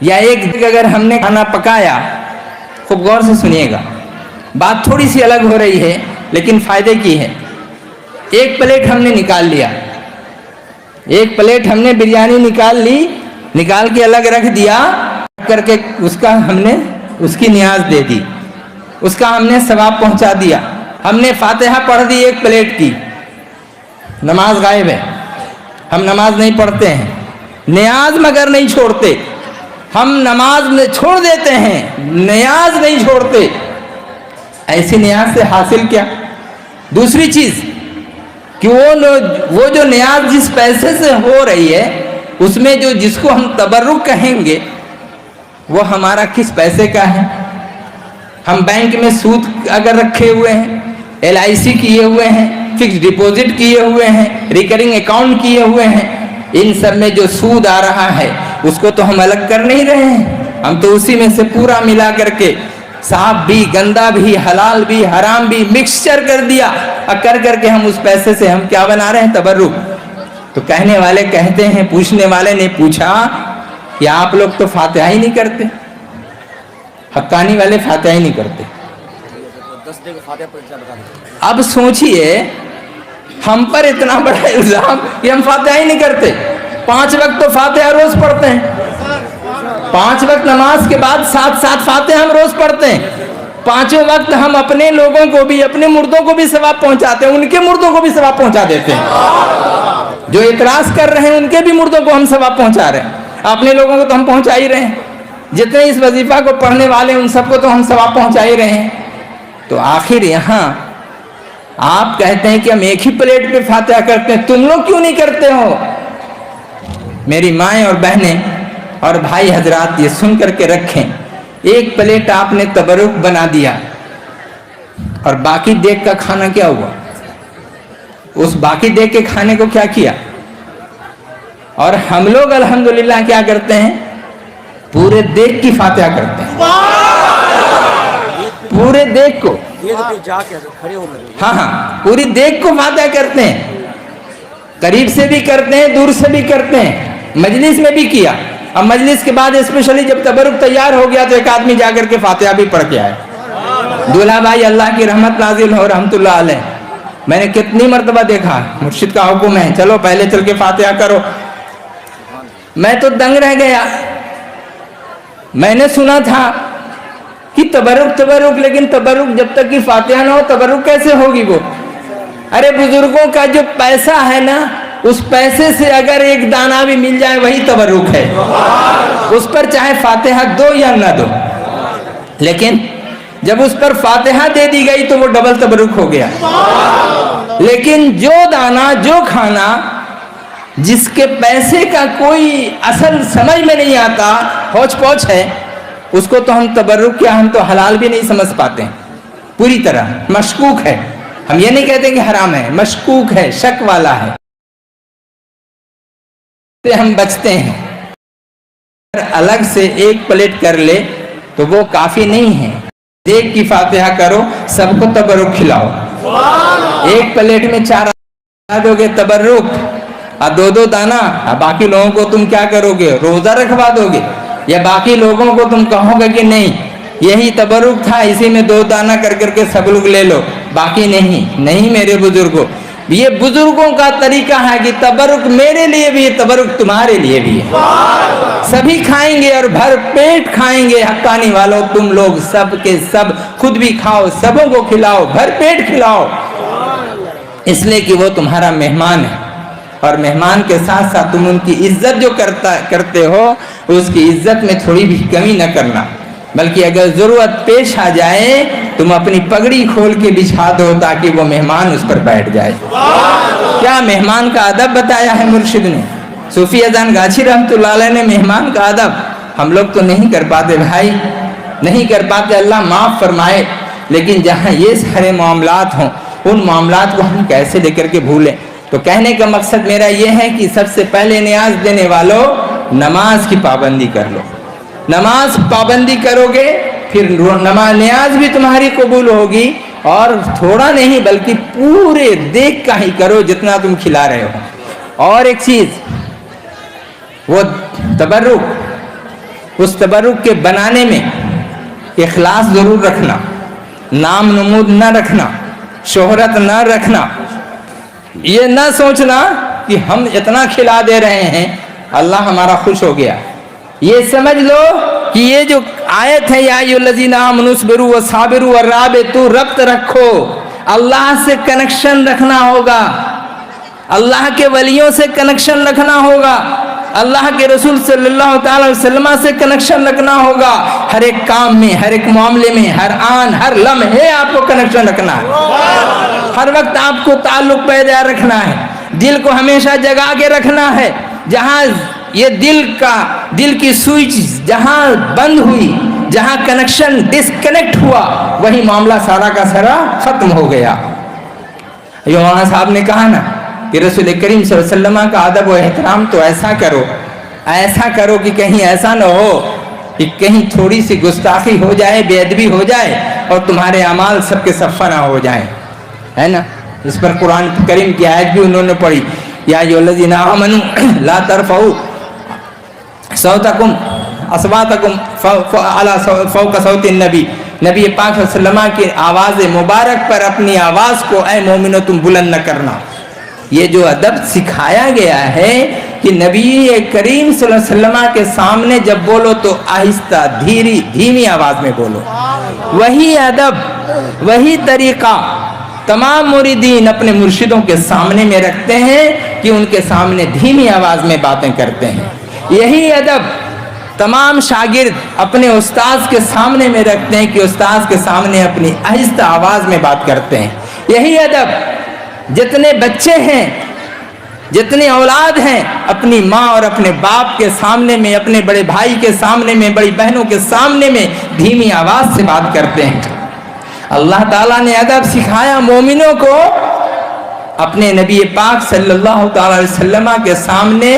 یا ایک اگر ہم نے کھانا پکایا، خوب غور سے سنیے گا، بات تھوڑی سی الگ ہو رہی ہے لیکن فائدے کی ہے. ایک پلیٹ ہم نے نکال لیا، ایک پلیٹ ہم نے بریانی نکال لی، نکال کے الگ رکھ دیا، کر کے اس کا ہم نے اس کی نیاز دے دی، اس کا ہم نے ثواب پہنچا دیا. ہم نے فاتحہ پڑھ دی ایک پلیٹ کی، نماز غائب ہے، ہم نماز نہیں پڑھتے ہیں، نیاز مگر نہیں چھوڑتے، ہم نماز چھوڑ دیتے ہیں، نیاز نہیں چھوڑتے. ایسی نیاز سے حاصل کیا؟ دوسری چیز کہ وہ جو نیاز جس پیسے سے ہو رہی ہے، اس میں جو جس کو ہم تبرک کہیں گے وہ ہمارا کس پیسے کا ہے؟ ہم بینک میں سود اگر رکھے ہوئے ہیں، LIC کیے ہوئے ہیں، فکس ڈپوزٹ کیے ہوئے ہیں، ریکرنگ اکاؤنٹ کیے ہوئے ہیں، ان سب میں جو سود آ رہا ہے اس کو تو ہم الگ کر نہیں رہے ہیں، ہم تو اسی میں سے پورا ملا کر کے صاف بھی، گندا بھی، حلال بھی، حرام بھی مکسچر کر دیا، اور کر کے ہم اس پیسے سے ہم کیا بنا رہے ہیں؟ تبرک. تو کہنے والے کہتے ہیں، پوچھنے والے نے پوچھا کہ آپ لوگ تو فاتحہ ہی نہیں کرتے، حقانی والے فاتحہ ہی نہیں کرتے. اب سوچئے ہم پر اتنا بڑا الزام کہ ہم فاتحہ ہی نہیں کرتے. 5 وقت تو فاتحہ روز پڑھتے ہیں، 5 وقت نماز کے بعد 7 فاتحہ ہم روز پڑھتے ہیں. 5 وقت ہم اپنے لوگوں کو بھی، اپنے مردوں کو بھی ثواب پہنچاتے ہیں، ان کے مردوں کو بھی ثواب پہنچا دیتے ہیں. جو اعتراض کر رہے ہیں ان کے بھی مردوں کو ہم ثواب پہنچا رہے ہیں، اپنے لوگوں کو تو ہم پہنچا ہی رہے ہیں. جتنے اس وظیفہ کو پڑھنے والے ان سب کو تو ہم ثواب پہنچا ہی رہے ہیں. تو آخر یہاں آپ کہتے ہیں کہ ہم ایک ہی پلیٹ پہ فاتحہ کرتے ہیں، تم لوگ کیوں نہیں کرتے ہو؟ میری مائیں اور بہنیں اور بھائی حضرات یہ سن کر کے رکھیں، ایک پلیٹ آپ نے تبرک بنا دیا اور باقی دیگ کا کھانا کیا ہوا؟ اس باقی دیگ کے کھانے کو کیا کیا؟ اور ہم لوگ الحمدللہ کیا کرتے ہیں؟ پورے دیگ کی فاتحہ کرتے ہیں، پورے دیگ کو، ہاں پوری دیگ کو فاتحہ کرتے ہیں. قریب سے بھی کرتے ہیں، دور سے بھی کرتے ہیں، مجلس میں بھی کیا. اب مجلس کے بعد اسپیشلی جب تبرک تیار ہو گیا تو ایک آدمی جا کر کے فاتحہ بھی پڑھ کے آئے. دولہا بھائی اللہ کی رحمت نازل ہو رحمت اللہ علیہ، میں نے کتنی مرتبہ دیکھا، مرشد کا حکم ہے چلو پہلے چل کے فاتحہ کرو. میں تو دنگ رہ گیا. میں نے سنا تھا کہ تبرک، لیکن تبرک جب تک کہ فاتحہ نہ ہو تبرک کیسے ہوگی؟ وہ ارے بزرگوں کا جو پیسہ ہے نا، اس پیسے سے اگر ایک دانہ بھی مل جائے وہی تبرک ہے، اس پر چاہے فاتحہ دو یا نہ دو. لیکن جب اس پر فاتحہ دے دی گئی تو وہ ڈبل تبرک ہو گیا. لیکن جو دانہ، جو کھانا جس کے پیسے کا کوئی اصل سمجھ میں نہیں آتا، ہوچ پوچھ ہے، اس کو تو ہم تبرک کیا، ہم تو حلال بھی نہیں سمجھ پاتے ہیں، پوری طرح مشکوک ہے. ہم یہ نہیں کہتے کہ حرام ہے، مشکوک ہے، شک والا ہے، ہم بچتے ہیں. الگ سے ایک پلیٹ کر لے تو وہ کافی نہیں ہے. دیگ کی فاتحہ کرو، سب کو تبرک کھلاؤ. ایک پلیٹ میں 4 دو گے تبرک، اور 2 دانہ، باقی لوگوں کو تم کیا کرو گے؟ روزہ رکھوا دو گے، یا باقی لوگوں کو تم کہو گے کہ نہیں یہی تبرک تھا، اسی میں 2 دانہ کر کے سب لوگ لے لو، باقی نہیں میرے بزرگوں. یہ بزرگوں کا طریقہ ہے کہ تبرک میرے لیے بھی ہے، تبرک تمہارے لیے بھی ہے. سبھی کھائیں گے اور بھر پیٹ کھائیں گے. حقانی والوں تم لوگ سب کے سب خود بھی کھاؤ، سبوں کو کھلاؤ، بھر پیٹ کھلاؤ، اس لیے کہ وہ تمہارا مہمان ہے. اور مہمان کے ساتھ ساتھ تم ان کی عزت جو کرتے ہو، اس کی عزت میں تھوڑی بھی کمی نہ کرنا، بلکہ اگر ضرورت پیش آ جائے تم اپنی پگڑی کھول کے بچھا دو تاکہ وہ مہمان اس پر بیٹھ جائے. کیا مہمان کا ادب بتایا ہے مرشد نے. صوفی اذان گاچھی رحمت اللہ علیہ نے مہمان کا ادب. ہم لوگ تو نہیں کر پاتے بھائی، نہیں کر پاتے، اللہ معاف فرمائے. لیکن جہاں یہ سارے معاملات ہوں، ان معاملات کو ہم کیسے لے کر کے بھولیں. تو کہنے کا مقصد میرا یہ ہے کہ سب سے پہلے نیاز دینے والوں نماز کی پابندی کر لو. نماز پابندی کرو گے پھر نیاز بھی تمہاری قبول ہوگی، اور تھوڑا نہیں بلکہ پورے دیکھ کا ہی کرو جتنا تم کھلا رہے ہو. اور ایک چیز، وہ تبرک اس تبرک کے بنانے میں اخلاص ضرور رکھنا، نام نمود نہ رکھنا، شہرت نہ رکھنا، یہ نہ سوچنا کہ ہم اتنا کھلا دے رہے ہیں اللہ ہمارا خوش ہو گیا۔ یہ سمجھ لو کہ یہ جو آیت ہے یا ایھا الذین آمنوا اصبروا وصابروا ورابطوا، ربط رکھو، اللہ سے کنیکشن رکھنا ہوگا، اللہ کے ولیوں سے کنیکشن رکھنا ہوگا، اللہ کے رسول صلی اللہ تعالی وسلم سے کنیکشن رکھنا ہوگا، ہر ایک کام میں، ہر ایک معاملے میں، ہر آن ہر لمحے آپ کو کنیکشن رکھنا ہے، ہر وقت آپ کو تعلق پیدا رکھنا ہے، دل کو ہمیشہ جگا کے رکھنا ہے۔ جہاں یہ دل کی سوئچ جہاں بند ہوئی، جہاں کنیکشن ڈسکنیکٹ ہوا، وہی معاملہ سارا کا سارا ختم ہو گیا۔ مولانا صاحب نے کہا نا کہ رسول کریم صلی اللہ علیہ وسلم کا ادب و احترام تو ایسا کرو کہ کہیں ایسا نہ ہو کہ کہیں تھوڑی سی گستاخی ہو جائے، بے ادبی ہو جائے اور تمہارے اعمال سب کے صفا نہ ہو جائیں، ہے نا۔ اس پر قرآن کریم کی آیت بھی انہوں نے پڑھی، یا ایھا الذین آمنوا لا ترفعوا اصواتکم فوق صوت النبی، نبی پاک صلی اللہ علیہ وسلم کی آواز مبارک پر اپنی آواز کو اے مومنو تم بلند نہ کرنا۔ یہ جو ادب سکھایا گیا ہے کہ نبی کریم صلی اللہ علیہ وسلم کے سامنے جب بولو تو آہستہ دھیمی آواز میں بولو، وہی ادب وہی طریقہ تمام مریدین اپنے مرشدوں کے سامنے میں رکھتے ہیں کہ ان کے سامنے دھیمی آواز میں باتیں کرتے ہیں۔ یہی ادب تمام شاگرد اپنے استاذ کے سامنے میں رکھتے ہیں کہ استاذ کے سامنے اپنی آہستہ آواز میں بات کرتے ہیں۔ یہی ادب جتنے بچے ہیں، جتنے اولاد ہیں، اپنی ماں اور اپنے باپ کے سامنے میں، اپنے بڑے بھائی کے سامنے میں، بڑی بہنوں کے سامنے میں دھیمی آواز سے بات کرتے ہیں۔ اللہ تعالیٰ نے ادب سکھایا مومنوں کو، اپنے نبی پاک صلی اللہ تعالی علیہ وسلم کے سامنے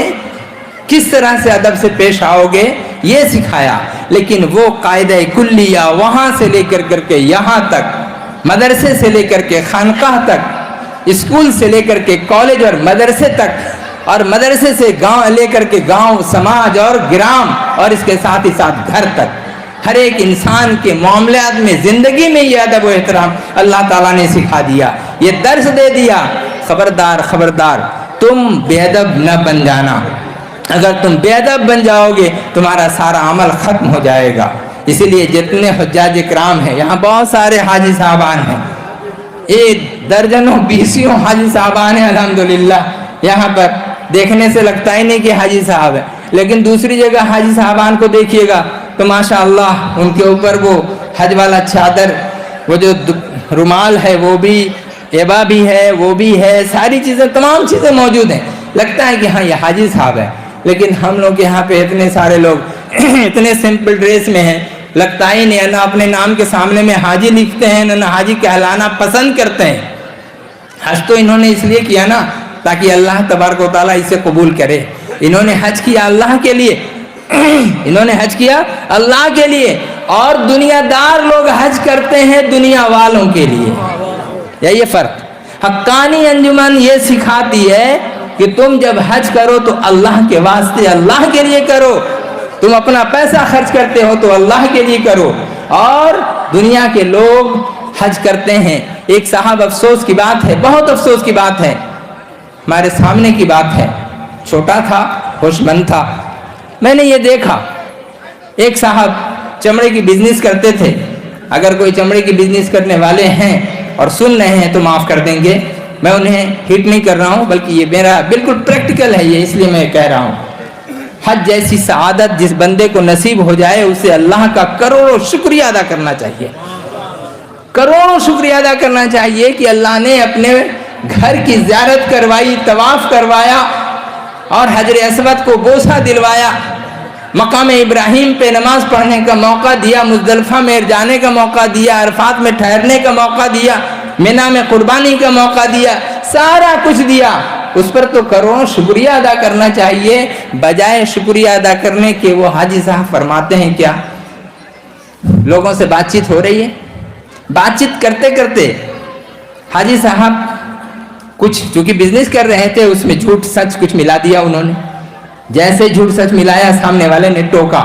کس طرح سے ادب سے پیش آؤ گے یہ سکھایا۔ لیکن وہ قاعدہ کلیہ وہاں سے لے کر کے یہاں تک، مدرسے سے لے کر کے خانقاہ تک، اسکول سے لے کر کے کالج اور مدرسے تک، اور مدرسے سے گاؤں لے کر کے گاؤں، سماج اور گرام، اور اس کے ساتھ ہی ساتھ گھر تک، ہر ایک انسان کے معاملات میں، زندگی میں یہ ادب و احترام اللہ تعالیٰ نے سکھا دیا، یہ درس دے دیا۔ خبردار خبردار تم بے ادب نہ بن جانا، اگر تم بے ادب بن جاؤ گے تمہارا سارا عمل ختم ہو جائے گا۔ اسی لیے جتنے حجاج کرام ہیں، یہاں بہت سارے حاجی صاحبان ہیں، ایک درجنوں بیسیوں حاجی صاحبان ہیں الحمدللہ۔ یہاں پر دیکھنے سے لگتا ہی نہیں کہ حاجی صاحب ہے، لیکن دوسری جگہ حاجی صاحبان کو دیکھیے گا تو ماشاءاللہ ان کے اوپر وہ حج والا چادر، وہ جو رومال ہے وہ بھی، ایبا بھی ہے، وہ بھی ہے، ساری چیزیں، تمام چیزیں موجود ہیں، لگتا ہے کہ ہاں یہ حاجی صاحب ہے۔ لیکن ہم لوگ یہاں پہ اتنے سارے لوگ اتنے سمپل ڈریس میں ہیں، لگتا ہی نہیں، نہ اپنے نام کے سامنے میں حاجی لکھتے ہیں، نہ حاجی کہلانا پسند کرتے ہیں۔ حج تو انہوں نے اس لیے کیا نا تاکہ اللہ تبارک و تعالیٰ اسے قبول کرے۔ انہوں نے حج کیا اللہ کے لیے، انہوں نے حج کیا اللہ کے لیے، اور دنیا دار لوگ حج کرتے ہیں دنیا والوں کے لیے۔ یہ فرق حقانی انجمن یہ سکھاتی ہے کہ تم جب حج کرو تو اللہ کے واسطے، اللہ کے لیے کرو، تم اپنا پیسہ خرچ کرتے ہو تو اللہ کے لیے کرو، اور دنیا کے لوگ حج کرتے ہیں۔ ایک صاحب، افسوس کی بات ہے، بہت افسوس کی بات ہے، ہمارے سامنے کی بات ہے، چھوٹا تھا، ہوش مند تھا، میں نے یہ دیکھا، ایک صاحب چمڑے کی بزنس کرتے تھے۔ اگر کوئی چمڑے کی بزنس کرنے والے ہیں اور سن رہے ہیں تو معاف کر دیں گے، میں انہیں ہٹ نہیں کر رہا ہوں، بلکہ یہ میرا بالکل پریکٹیکل ہے یہ، اس لیے میں کہہ رہا ہوں۔ حج جیسی سعادت جس بندے کو نصیب ہو جائے اسے اللہ کا کروڑوں شکریہ ادا کرنا چاہیے، کروڑوں شکریہ ادا کرنا چاہیے کہ اللہ نے اپنے گھر کی زیارت کروائی، طواف کروایا، اور حجر اسود کو بوسہ دلوایا، مقام ابراہیم پہ نماز پڑھنے کا موقع دیا، مزدلفہ میں جانے کا موقع دیا، عرفات میں ٹھہرنے کا موقع دیا، مینا میں قربانی کا موقع دیا، سارا کچھ دیا، اس پر تو کروڑوں شکریہ ادا کرنا چاہیے۔ بجائے شکریہ ادا کرنے کے وہ حاجی صاحب فرماتے ہیں کیا؟ لوگوں سے بات چیت ہو رہی ہے، بات چیت کرتے کرتے حاجی صاحب کچھ چونکہ بزنس کر رہے تھے، اس میں جھوٹ سچ کچھ ملا دیا انہوں نے۔ جیسے جھوٹ سچ ملایا، سامنے والے نے ٹوکا،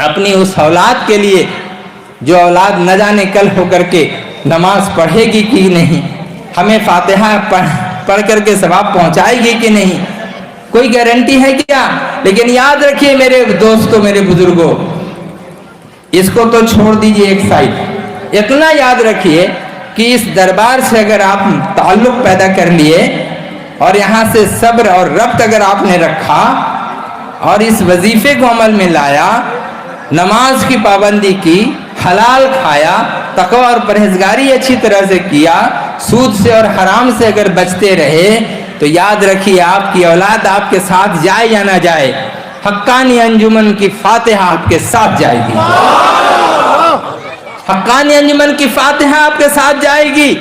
اپنی اس اولاد کے لیے جو اولاد نہ جانے کل ہو کر کے نماز پڑھے گی کہ نہیں، ہمیں فاتحہ پڑھ کر کے ثواب پہنچائے گی کہ نہیں، کوئی گارنٹی ہے کیا؟ لیکن یاد رکھیے میرے دوستوں، میرے بزرگوں، اس کو تو چھوڑ دیجئے ایک سائڈ، اتنا یاد رکھیے کہ اس دربار سے اگر آپ تعلق پیدا کر لیے اور یہاں سے صبر اور ربط اگر آپ نے رکھا اور اس وظیفے کو عمل میں لایا، نماز کی پابندی کی، حلال کھایا، تقوی اور پرہیزگاری اچھی طرح سے کیا، سود سے اور حرام سے اگر بچتے رہے، تو یاد رکھیے آپ کی اولاد آپ کے ساتھ جائے یا نہ جائے، حقانی انجمن کی فاتحہ آپ کے ساتھ جائے گی، حقانی انجمن کی فاتحہ آپ کے ساتھ جائے گی۔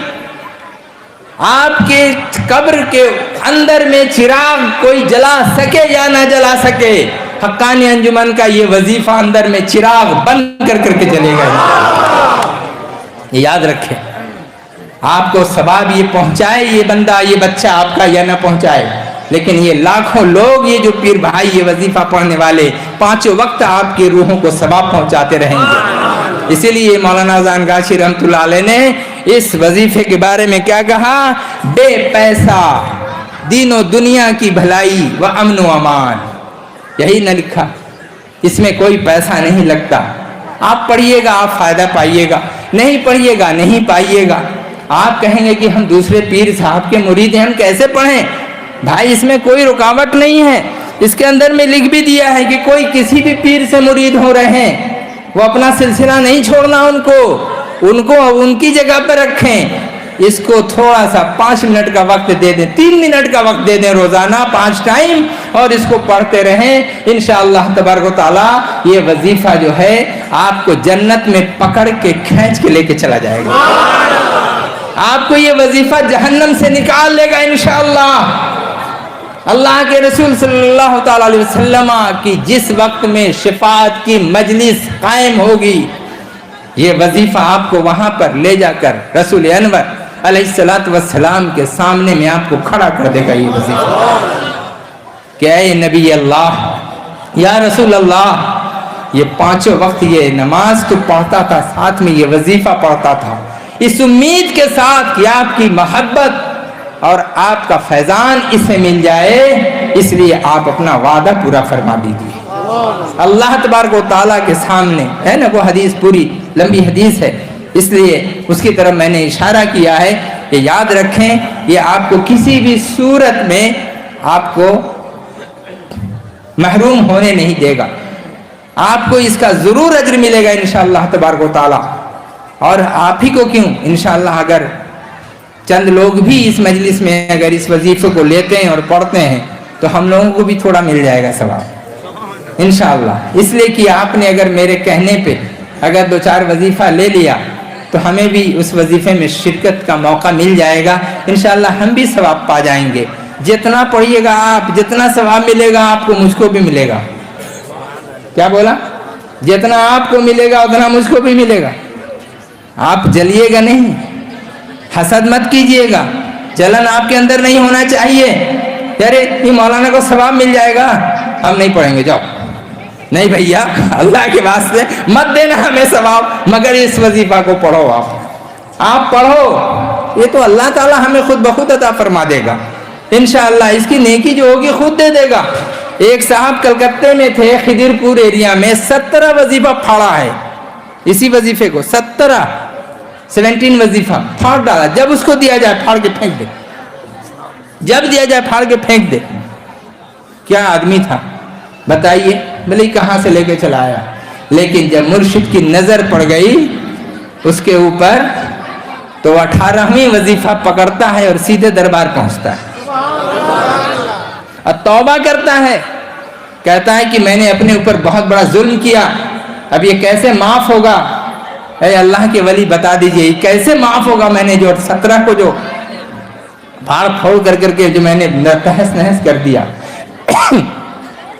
آپ کے قبر کے اندر میں چراغ کوئی جلا سکے یا نہ جلا سکے، حقانی انجمن کا یہ وظیفہ اندر میں چراغ بند کر کے چلے گا۔ یہ یاد رکھیں، آپ کو ثواب یہ پہنچائے یہ بندہ، یہ بچہ آپ کا، یا نہ پہنچائے، لیکن یہ لاکھوں لوگ، یہ جو پیر بھائی یہ وظیفہ پڑھنے والے، پانچوں وقت آپ کی روحوں کو ثواب پہنچاتے رہیں گے۔ اسی لیے مولانا زانگاشی رحمۃ اللہ علیہ نے اس وظیفے کے بارے میں کیا کہا؟ بے پیسہ دین و دنیا کی بھلائی و امن و امان، یہی نہ لکھا، اس میں کوئی پیسہ نہیں لگتا، آپ پڑھیے گا آپ فائدہ پائیے گا، نہیں پڑھیے گا نہیں پائیے گا۔ آپ کہیں گے کہ ہم دوسرے پیر صاحب کے مرید ہیں، ہم کیسے پڑھیں؟ بھائی اس میں کوئی رکاوٹ نہیں ہے، اس کے اندر میں لکھ بھی دیا ہے کہ کوئی کسی بھی پیر سے مرید ہو رہے ہیں، وہ اپنا سلسلہ نہیں چھوڑنا، ان کو ان کی جگہ پر رکھیں، اس کو تھوڑا سا 5 منٹ کا وقت دے دیں، 3 منٹ کا وقت دے دیں روزانہ 5 ٹائم، اور اس کو پڑھتے رہیں، انشاءاللہ تبارک و تعالی یہ وظیفہ جو ہے آپ کو جنت میں پکڑ کے کھینچ کے لے کے چلا جائے گا، آپ کو یہ وظیفہ جہنم سے نکال لے گا انشاءاللہ۔ اللہ کے رسول صلی اللہ تعالی علیہ وسلم کی جس وقت میں شفاعت کی مجلس قائم ہوگی، یہ وظیفہ آپ کو وہاں پر لے جا کر رسول انور علیہ السلام کے سامنے میں آپ کو کھڑا کر دے گا یہ وظیفہ کہ اے نبی اللہ، یا رسول اللہ، یہ 5 وقت یہ نماز تو پڑھتا تھا، ساتھ میں یہ وظیفہ پڑھتا تھا، اس امید کے ساتھ کہ آپ کی محبت اور آپ کا فیضان اسے مل جائے، اس لیے آپ اپنا وعدہ پورا فرما دیجیے۔ اللہ تبارک و تعالیٰ کے سامنے ہے نا، وہ حدیث پوری لمبی حدیث ہے، اس لیے اس کی طرف میں نے اشارہ کیا ہے کہ یاد رکھیں، یہ آپ کو کسی بھی صورت میں آپ کو محروم ہونے نہیں دے گا، آپ کو اس کا ضرور اجر ملے گا انشاءاللہ تبارک و تعالیٰ۔ اور آپ ہی کو کیوں، انشاءاللہ اگر چند لوگ بھی اس مجلس میں اگر اس وظیفے کو لیتے ہیں اور پڑھتے ہیں تو ہم لوگوں کو بھی تھوڑا مل جائے گا ثواب انشاءاللہ، اس لیے کہ آپ نے اگر میرے کہنے پہ اگر 2-4 وظیفہ لے لیا تو ہمیں بھی اس وظیفے میں شرکت کا موقع مل جائے گا، انشاءاللہ ہم بھی ثواب پا جائیں گے۔ جتنا پڑھیے گا آپ، جتنا ثواب ملے گا آپ کو، مجھ کو بھی ملے گا۔ کیا بولا؟ جتنا آپ کو ملے گا اتنا مجھ کو بھی ملے گا۔ آپ جلیے گا نہیں، حسد مت کیجئے گا، جلن آپ کے اندر نہیں ہونا چاہیے، یارے یہ مولانا کو ثواب مل جائے گا، ہم نہیں پڑھیں گے، جاؤ، نہیں بھیا، اللہ کے واسطے مت دینا ہمیں ثواب، مگر اس وظیفہ کو پڑھو، آپ پڑھو، یہ تو اللہ تعالیٰ ہمیں خود بخود عطا فرما دے گا انشاءاللہ، اس کی نیکی جو ہوگی خود دے دے گا۔ ایک صاحب کلکتے میں تھے، خدر پور ایریا میں 17 وظیفہ پھاڑا ہے، اسی وظیفے کو 17 وظیفہ پھاڑ ڈالا، جب اس کو دیا جائے پھاڑ کے پھینک دے، جب دیا جائے پھاڑ کے پھینک دے۔ کیا آدمی تھا بتائیے، بھلے کہاں سے لے کے چلا آیا، لیکن جب مرشد کی نظر پڑ گئی اس کے اوپر تو 18ویں وظیفہ پکڑتا ہے اور سیدھے دربار پہنچتا ہے اور توبہ کرتا ہے، کہتا ہے کہ میں نے اپنے اوپر بہت بڑا ظلم کیا، اب یہ کیسے معاف ہوگا؟ اے اللہ کے ولی بتا دیجئے یہ کیسے معاف ہوگا؟ میں نے جو 17 کو جو پھاڑ پھوڑ کر کے جو میں نے تہس نہس کر دیا۔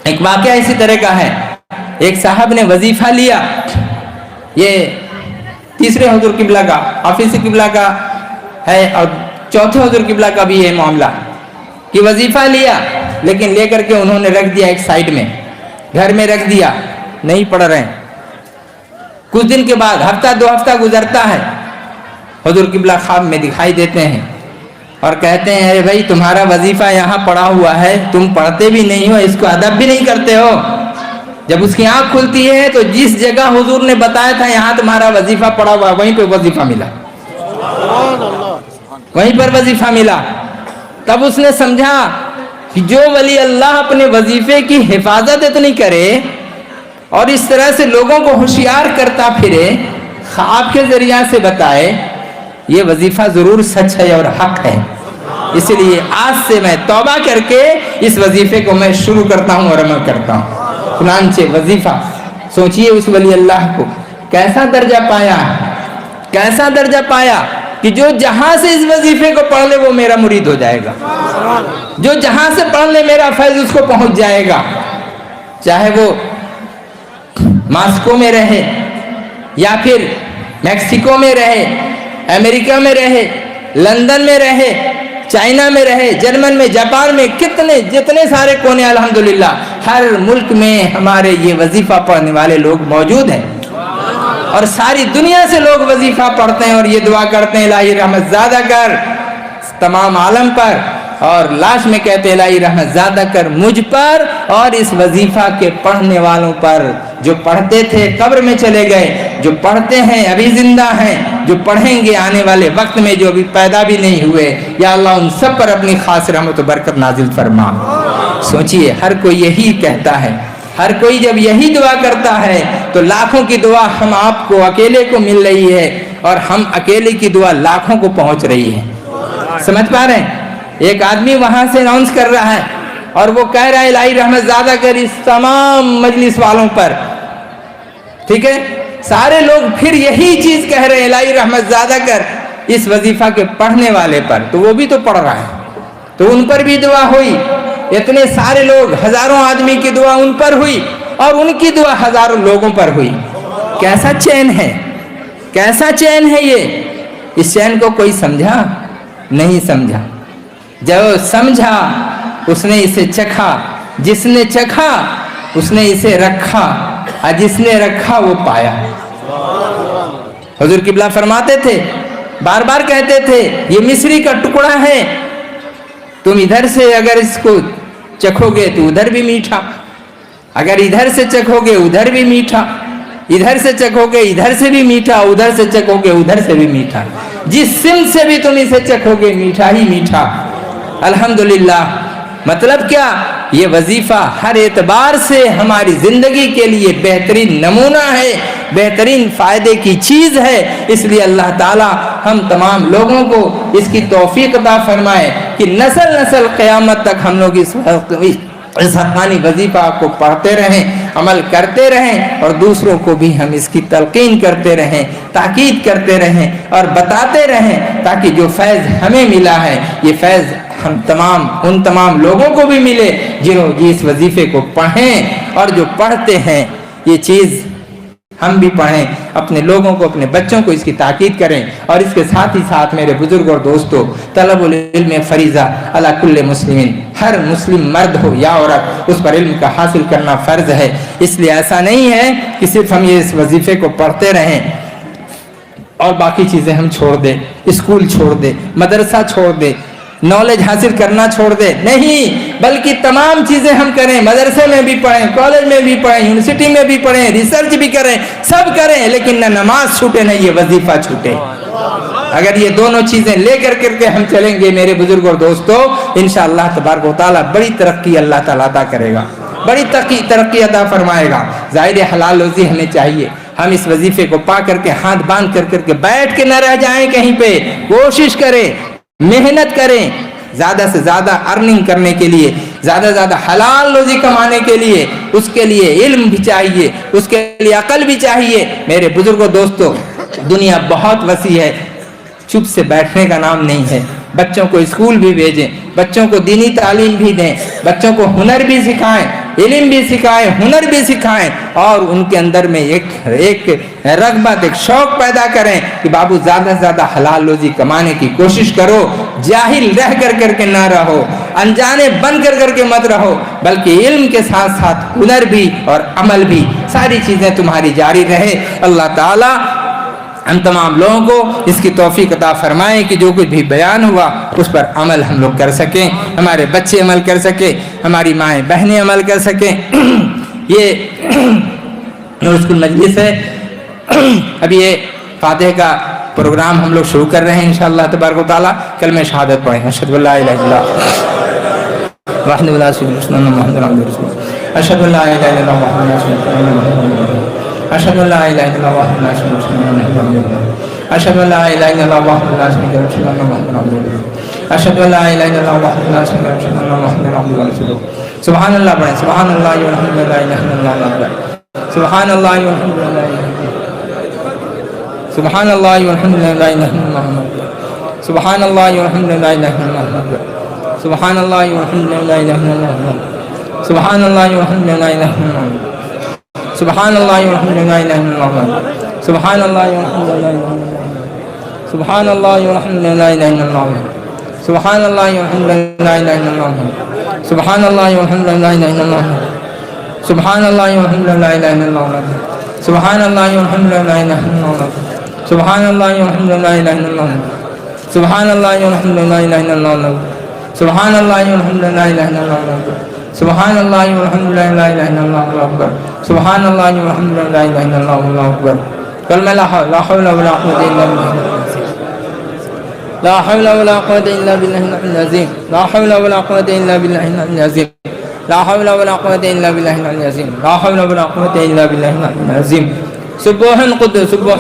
ایک واقعہ اسی طرح کا ہے، ایک صاحب نے وظیفہ لیا، یہ تیسرے حضور قبلہ کا، حافظ قبلہ کا ہے اور چوتھے حضور قبلہ کا بھی یہ معاملہ کہ وظیفہ لیا، لیکن لے کر کے انہوں نے رکھ دیا ایک سائیڈ میں، گھر میں رکھ دیا, نہیں پڑھ رہے ہیں. کچھ دن کے بعد ہفتہ 2 ہفتہ گزرتا ہے, حضور قبلہ خواب میں دکھائی دیتے ہیں اور کہتے ہیں ارے بھائی تمہارا وظیفہ یہاں پڑا ہوا ہے, تم پڑھتے بھی نہیں ہو, اس کو ادب بھی نہیں کرتے ہو. جب اس کی آنکھ کھلتی ہے تو جس جگہ حضور نے بتایا تھا یہاں تمہارا وظیفہ پڑا ہوا, وہیں پہ وظیفہ ملا, وہیں پر وظیفہ ملا. تب اس نے سمجھا کہ جو ولی اللہ اپنے وظیفے کی حفاظت اتنی کرے اور اس طرح سے لوگوں کو ہوشیار کرتا پھرے, خواب کے ذریعہ سے بتائے, یہ وظیفہ ضرور سچ ہے اور حق ہے. اس لیے آج سے میں توبہ کر کے اس وظیفے کو میں شروع کرتا ہوں اور عمل کرتا ہوں. چنانچہ وظیفہ, سوچئے اس ولی اللہ کو کیسا درجہ پایا, کیسا درجہ پایا کہ جو جہاں سے اس وظیفے کو پڑھ لے وہ میرا مرید ہو جائے گا, جو جہاں سے پڑھ لے میرا فیض اس کو پہنچ جائے گا, چاہے وہ ماسکو میں رہے یا پھر میکسیکو میں رہے, امریکہ میں رہے, لندن میں رہے, چائنا میں رہے, جرمن میں, جاپان میں, جتنے سارے کونے الحمدللہ ہر ملک میں ہمارے یہ وظیفہ پڑھنے والے لوگ موجود ہیں. اور ساری دنیا سے لوگ وظیفہ پڑھتے ہیں اور یہ دعا کرتے ہیں الہی رحمت زیادہ کر تمام عالم پر, اور لاش میں کہتے ہیں الہی رحمت زیادہ کر مجھ پر اور اس وظیفہ کے پڑھنے والوں پر. جو پڑھتے تھے قبر میں چلے گئے, جو پڑھتے ہیں ابھی زندہ ہیں, جو پڑھیں گے آنے والے وقت میں, جو ابھی پیدا بھی نہیں ہوئے, یا اللہ ان سب پر اپنی خاص رحمت و برکت نازل فرما. سوچئے ہر کوئی یہی کہتا ہے, ہر کوئی جب یہی دعا کرتا ہے تو لاکھوں کی دعا ہم آپ کو اکیلے کو مل رہی ہے اور ہم اکیلے کی دعا لاکھوں کو پہنچ رہی ہے. سمجھ پا رہے ہیں؟ ایک آدمی وہاں سے اناؤنس کر رہا ہے اور وہ کہہ رہا ہے الہی رحمت زیادہ کر اس تمام مجلس والوں پر, ٹھیک ہے, سارے لوگ پھر یہی چیز کہہ رہے ہیں الہی رحمت زیادہ کر اس وظیفہ کے پڑھنے والے پر, تو وہ بھی تو پڑھ رہا ہے, تو ان پر بھی دعا ہوئی. اتنے سارے لوگ, ہزاروں آدمی کی دعا ان پر ہوئی اور ان کی دعا ہزاروں لوگوں پر ہوئی. کیسا چین ہے, کیسا چین ہے یہ. اس چین کو کوئی سمجھا نہیں سمجھا, جو سمجھا اس نے اسے چکھا, جس نے چکھا اس نے اسے رکھا, اور جس نے رکھا وہ پایا. حضور قبلہ فرماتے تھے, بار بار کہتے تھے یہ مصری کا ٹکڑا ہے, تم ادھر سے اگر اس کو چکھو گے تو ادھر بھی میٹھا, اگر ادھر سے چکھو گے ادھر بھی میٹھا, ادھر سے چکھو گے ادھر سے بھی میٹھا, ادھر سے چکھو گے ادھر سے بھی میٹھا, جس سمت سے بھی تم اسے چکھو گے میٹھا ہی میٹھا. الحمدللہ. مطلب کیا, یہ وظیفہ ہر اعتبار سے ہماری زندگی کے لیے بہترین نمونہ ہے, بہترین فائدے کی چیز ہے. اس لیے اللہ تعالی ہم تمام لوگوں کو اس کی توفیق عطا فرمائے کہ نسل نسل قیامت تک ہم لوگ اس حقانی وظیفہ کو پڑھتے رہیں, عمل کرتے رہیں اور دوسروں کو بھی ہم اس کی تلقین کرتے رہیں, تاکید کرتے رہیں اور بتاتے رہیں, تاکہ جو فیض ہمیں ملا ہے یہ فیض ہم ان تمام لوگوں کو بھی ملے جنہوں اس وظیفے کو پڑھیں, اور جو پڑھتے ہیں یہ چیز ہم بھی پڑھیں, اپنے لوگوں کو, اپنے بچوں کو اس کی تاکید کریں. اور اس کے ساتھ ہی ساتھ میرے بزرگ اور دوستو, طلب العلم فریضہ علی کل مسلم, ہر مسلم مرد ہو یا عورت اس پر علم کا حاصل کرنا فرض ہے. اس لیے ایسا نہیں ہے کہ صرف ہم یہ اس وظیفے کو پڑھتے رہیں اور باقی چیزیں ہم چھوڑ دیں, اسکول چھوڑ دیں, مدرسہ چھوڑ دیں, نالج حاصل کرنا چھوڑ دے, نہیں, بلکہ تمام چیزیں ہم کریں, مدرسے میں بھی پڑھیں, کالج میں بھی پڑھیں, یونیورسٹی میں بھی پڑھیں, ریسرچ بھی کریں, سب کریں, لیکن نہ نماز چھوٹے نہ یہ وظیفہ چھوٹے. اگر یہ دونوں چیزیں لے کر کے ہم چلیں گے میرے بزرگ اور دوستو, انشاءاللہ تبارک و تعالی بڑی ترقی اللہ تعالیٰ عطا کرے گا, بڑی ترقی عطا فرمائے گا. ظاہر حلال روزی ہمیں چاہیے, ہم اس وظیفے کو پا کر کے ہاتھ باندھ کر کے بیٹھ کے نہ رہ جائیں کہیں پہ, کوشش کریں, محنت کریں, زیادہ سے زیادہ ارننگ کرنے کے لیے, زیادہ زیادہ حلال روزی کمانے کے لیے. اس کے لیے علم بھی چاہیے, اس کے لیے عقل بھی چاہیے. میرے بزرگوں دوستو, دنیا بہت وسیع ہے, چپ سے بیٹھنے کا نام نہیں ہے. بچوں کو اسکول بھی بھیجیں, بچوں کو دینی تعلیم بھی دیں, بچوں کو ہنر بھی سکھائیں, علم بھی سکھائیں, ہنر بھی سکھائیں, اور ان کے اندر میں ایک رغبت, ایک شوق پیدا کریں کہ بابو زیادہ سے زیادہ حلال روزی کمانے کی کوشش کرو, جاہل رہ کر کے نہ رہو. انجانے بن کر کے مت رہو، بلکہ علم کے ساتھ ساتھ ہنر بھی اور عمل بھی، ساری چیزیں تمہاری جاری رہے۔ اللہ تعالیٰ ہم تمام لوگوں کو اس کی توفیق عطا فرمائے کہ جو کچھ بھی بیان ہوا اس پر عمل ہم لوگ کر سکیں، ہمارے بچے عمل کر سکیں، ہماری مائیں بہنیں عمل کر سکیں۔ یہ نور اسکول مجلس ہے، ابھی یہ فاتحہ کا پروگرام ہم لوگ شروع کر رہے ہیں انشاءاللہ تبارک و تعالیٰ۔ کلمہ شہادت پڑھیں، اشہد ان لا الہ الا اللہ وحدہ لا شریک لہ محمد عبدہ رسولہ، اشہد ان لا الہ الا اللہ وحدہ لا شریک لہ، اشہد ان لا الہ الا اللہ وحدہ لا شریک لہ، اشہد ان لا الہ الا اللہ وحدہ لا شریک لہ محمد عبدہ رسولہ، اشہد ان لا الہ الا اللہ وحدہ لا شریک لہ محمد عبدہ رسولہ۔ سبحان اللہ پڑھیں، سبحان اللہ والحمد للہ لا الہ الا اللہ اکبر، سبحان اللہ والحمد للہ لا الہ الا اللہ، سبحان اللہ والحمد للہ لا الہ الا اللہ اکبر، سبحان اللہ والحمد للہ لا الہ الا اللہ اکبر، سبحان اللہ والحمد للہ لا الہ الا اللہ اکبر، سبحان اللہ والحمد للہ لا الہ الا اللہ اکبر، سبحان اللہ والحمد للہ لا الہ الا اللہ اکبر، سبحان اللہ والحمد للہ لا الہ الا اللہ اکبر، سبحان اللہ والحمد للہ لا الہ الا اللہ اکبر، سبحان اللہ والحمد للہ لا الہ الا اللہ اکبر، سبحان اللہ والحمد للہ لا الہ الا اللہ اکبر، سبحان اللہ والحمد للہ لا الہ الا اللہ اکبر، سبحان اللہ والحمد للہ لا الہ الا اللہ اکبر، سبحان اللہ والحمد للہ لا الہ الا اللہ اکبر، سبحان اللہ والحمد للہ لا الہ الا اللہ اکبر، سبحان اللہ والحمد للہ لا الہ الا اللہ اکبر، سبحان اللہ والحمد للہ لا الہ الا اللہ اکبر، سبحان اللہ والحمد للہ لا الہ الا اللہ اکبر۔ کلمہ لا حول ولا قوة الا باللہ، لا حول ولا قوة الا باللہ العلی العظیم، لا حول ولا قوة الا باللہ العلی العظیم، لا حول ولا قوة الا باللہ العلی العظیم، لا حول ولا قوة الا باللہ العلی العظیم۔ سبوح قدوس سبوح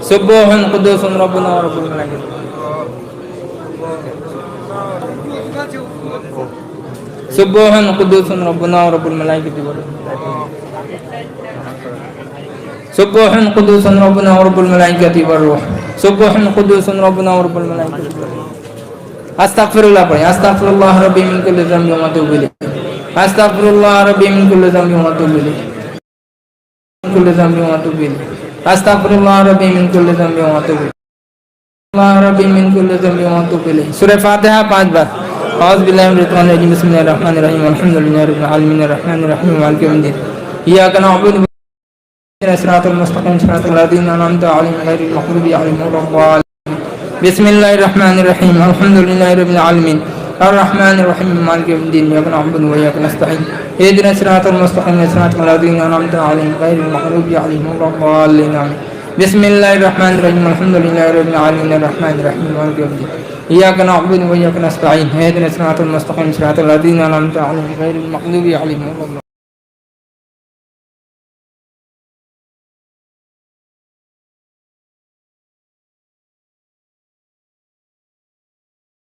سبوح قدوس ربنا ورب الملائکۃ، سبوح قدوس ربنا ورب الملائکۃ، سبوح قدوس ربنا ورب الملائکۃ والروح، سبوح قدوس ربنا ورب الملائکۃ والروح۔ استغفر اللہ پڑھیں، استغفر اللہ ربی من کل ذنب واتوب الیہ، استغفر اللہ ربی من کل ذنب واتوب الیہ، من کل ذنب واتوب الیہ، استغفر اللہ ربی من کل ذنب واتوب الیہ، اللہ ربی من کل ذنب واتوب الیہ۔ سورہ فاتحہ 5 بار۔ اعوذ باللہ من الشیطان الرجیم، بسم اللہ الرحمن الرحیم، الحمد للہ رب العالمین، الرحمن الرحیم، مالک یوم الدین، ایاک نعبد و اهدنا الصراط المستقیم، صراط الذین انعمت علیہم غیر المغضوب علیہم ولا الضالین۔ بسم اللہ الرحمن الرحیم، الحمد للہ رب العالمین، الرحمن الرحیم، مالک یوم الدین، ایاک نعبد و ایاک نستعین، اهدنا الصراط المستقیم، صراط الذین انعمت علیہم غیر المغضوب علیہم ولا الضالین۔ بسم اللہ الرحمن الرحیم، الحمد للہ رب العالمین، الرحمن الرحیم، مالک یوم الدین، ایاک نعبد و ایاک نستعین، اهدنا الصراط المستقیم، صراط الذین انعمت علیہم غیر المغضوب علیہم ولا الضالین۔